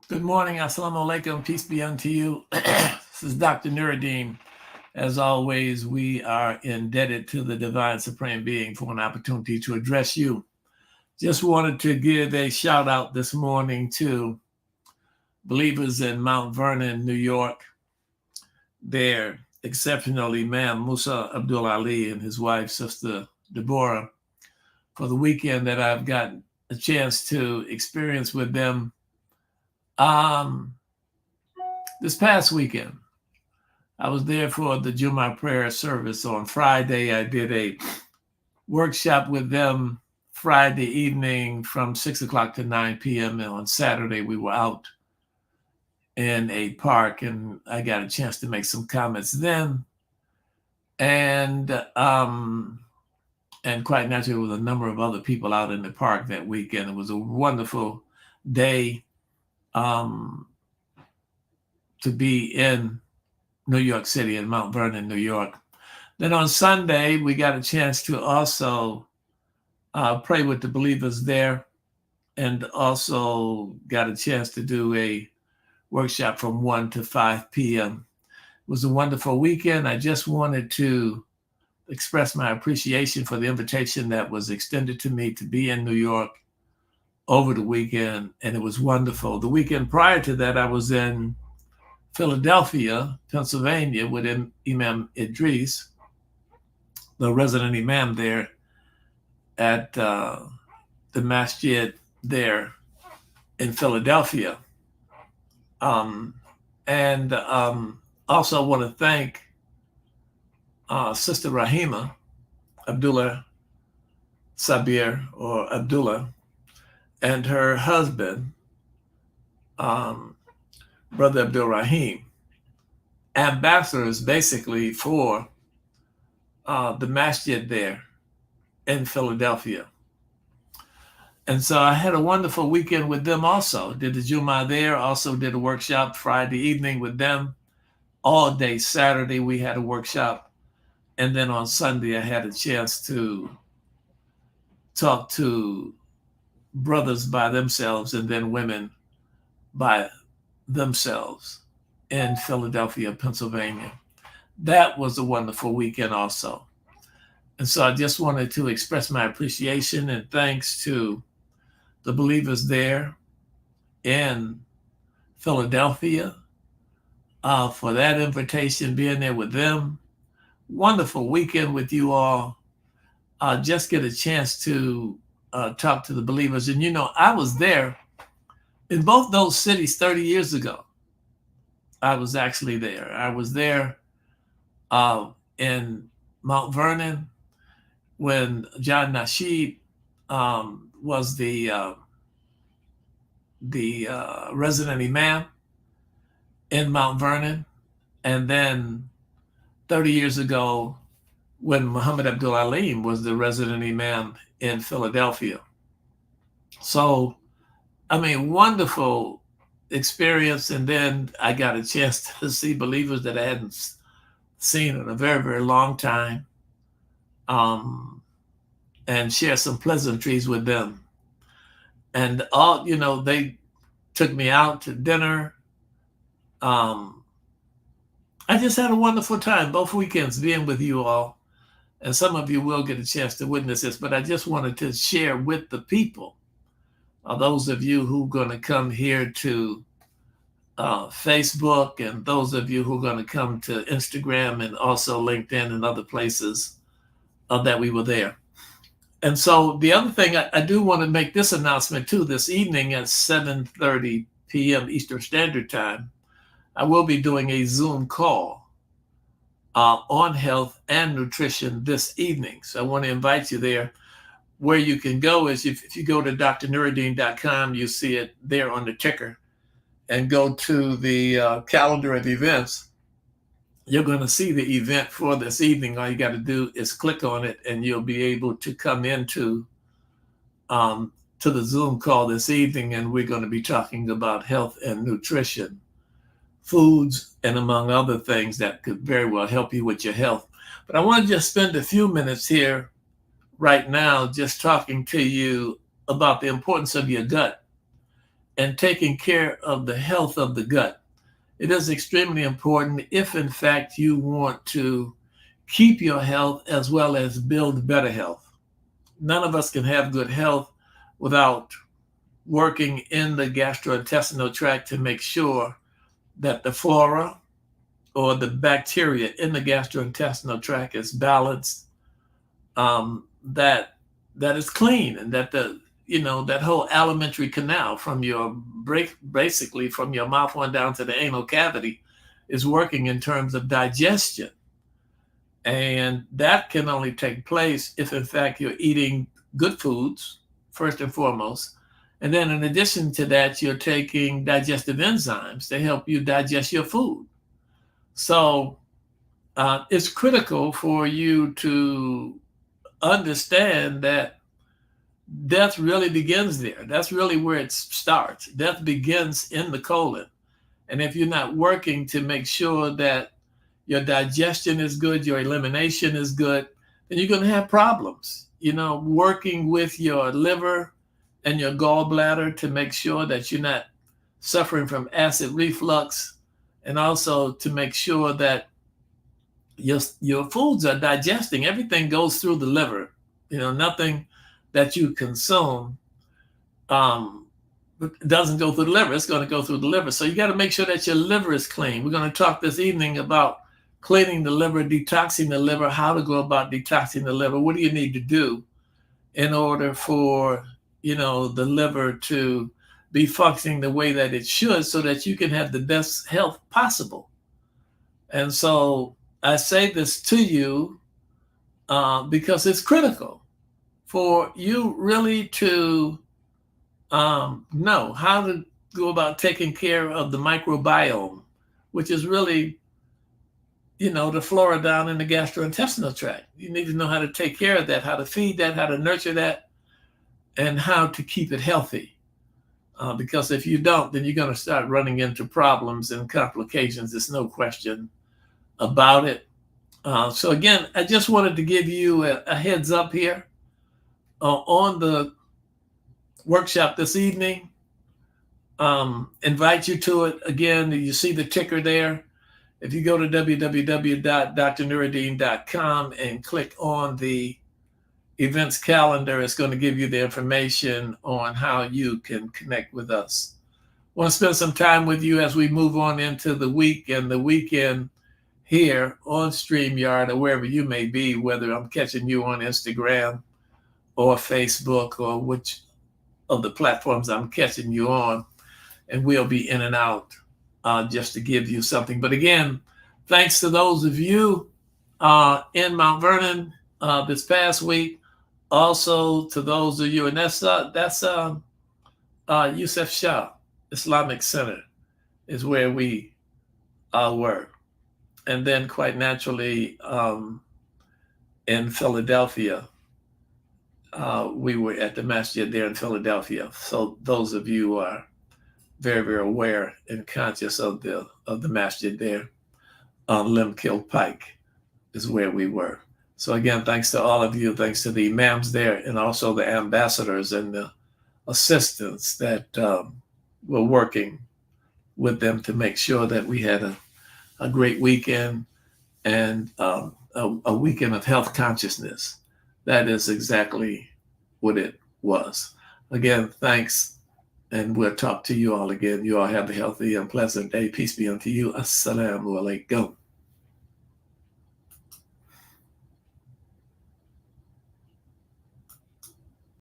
Good morning. Assalamu alaikum. Peace be unto you. This is Dr. Nuriddin. As always, we are indebted to the Divine Supreme Being for an opportunity to address you. Just wanted to give a shout out this morning to believers in Mount Vernon, New York. Their exceptional Imam Musa Abdul Ali and his wife, Sister Deborah, for the weekend that I've gotten a chance to experience with them. This past weekend, I was there for the Jummah prayer service on Friday. I did a workshop with them Friday evening from 6 o'clock to 9 p.m. And on Saturday, we were out in a park and I got a chance to make some comments then. And quite naturally, with a number of other people out in the park that weekend. It was a wonderful day to be in New York City, in Mount Vernon, New York. Then on Sunday, we got a chance to also pray with the believers there, and also got a chance to do a workshop from 1 to 5 p.m. It was a wonderful weekend. I just wanted to express my appreciation for the invitation that was extended to me to be in New York over the weekend, and it was wonderful. The weekend prior to that, I was in Philadelphia, Pennsylvania, with Imam Idris, the resident imam there at the masjid there in Philadelphia. Also want to thank Sister Rahima Abdullah Sabir, or Abdullah, and her husband, Brother Abdul Rahim, ambassadors basically for the masjid there in Philadelphia. And so I had a wonderful weekend with them also. Did the Jummah there, also did a workshop Friday evening with them. All day Saturday we had a workshop. And then on Sunday I had a chance to talk to brothers by themselves and then women by themselves in Philadelphia, Pennsylvania. That was a wonderful weekend also. And so I just wanted to express my appreciation and thanks to the believers there in Philadelphia for that invitation, being there with them. Wonderful weekend with you all. Just get a chance to talk to the believers. And, I was there in both those cities 30 years ago. I was actually there. I was there in Mount Vernon when John Nasheed was the resident imam in Mount Vernon. And then 30 years ago when Muhammad Abdul Alim was the resident imam in Philadelphia. So, wonderful experience. And then I got a chance to see believers that I hadn't seen in a very, very long time, and share some pleasantries with them. And they took me out to dinner. I just had a wonderful time both weekends being with you all. And some of you will get a chance to witness this, but I just wanted to share with the people, those of you who are going to come here to Facebook, and those of you who are going to come to Instagram and also LinkedIn and other places, that we were there. And so the other thing, I do want to make this announcement too. This evening at 7:30 p.m. Eastern Standard Time, I will be doing a Zoom call on health and nutrition this evening. So I want to invite you there. Where you can go is if you go to drnuriddin.com, you see it there on the ticker, and go to the calendar of events. You're going to see the event for this evening. All you got to do is click on it, and you'll be able to come into to the Zoom call this evening, and we're going to be talking about health and nutrition, foods, and among other things that could very well help you with your health. But I want to just spend a few minutes here right now just talking to you about the importance of your gut and taking care of the health of the gut. It is extremely important if, in fact, you want to keep your health as well as build better health. None of us can have good health without working in the gastrointestinal tract to make sure that the flora or the bacteria in the gastrointestinal tract is balanced, that is clean, and that that whole alimentary canal from your basically from your mouth on down to the anal cavity is working in terms of digestion. And that can only take place if, in fact, you're eating good foods, first and foremost. And then, in addition to that, you're taking digestive enzymes to help you digest your food. So it's critical for you to understand that death really begins there. That's really where it starts. Death begins in the colon. And if you're not working to make sure that your digestion is good, your elimination is good, then you're going to have problems. Working with your liver and your gallbladder to make sure that you're not suffering from acid reflux, and also to make sure that your foods are digesting. Everything goes through the liver. Nothing that you consume doesn't go through the liver. It's going to go through the liver. So you got to make sure that your liver is clean. We're going to talk this evening about cleaning the liver, detoxing the liver, how to go about detoxing the liver. What do you need to do in order for, the liver to be functioning the way that it should, so that you can have the best health possible? And so I say this to you because it's critical for you really to know how to go about taking care of the microbiome, which is really, the flora down in the gastrointestinal tract. You need to know how to take care of that, how to feed that, how to nurture that, and how to keep it healthy. Because if you don't, then you're going to start running into problems and complications. There's no question about it. So again, I just wanted to give you a heads up here on the workshop this evening. Invite you to it. Again, you see the ticker there. If you go to www.drnuriddin.com and click on the events calendar, it's going to give you the information on how you can connect with us. I want to spend some time with you as we move on into the week and the weekend here on StreamYard, or wherever you may be, whether I'm catching you on Instagram or Facebook or which of the platforms I'm catching you on. And we'll be in and out just to give you something. But again, thanks to those of you in Mount Vernon this past week. Also to those of you, and that's Yusuf Shah Islamic Center is where we were. And then quite naturally in Philadelphia, we were at the masjid there in Philadelphia. So those of you who are very, very aware and conscious of the masjid there on Limkill Pike is where we were. So again, thanks to all of you, thanks to the imams there, and also the ambassadors and the assistants that were working with them to make sure that we had a great weekend and a weekend of health consciousness. That is exactly what it was. Again, thanks, and we'll talk to you all again. You all have a healthy and pleasant day. Peace be unto you. Assalamu alaikum.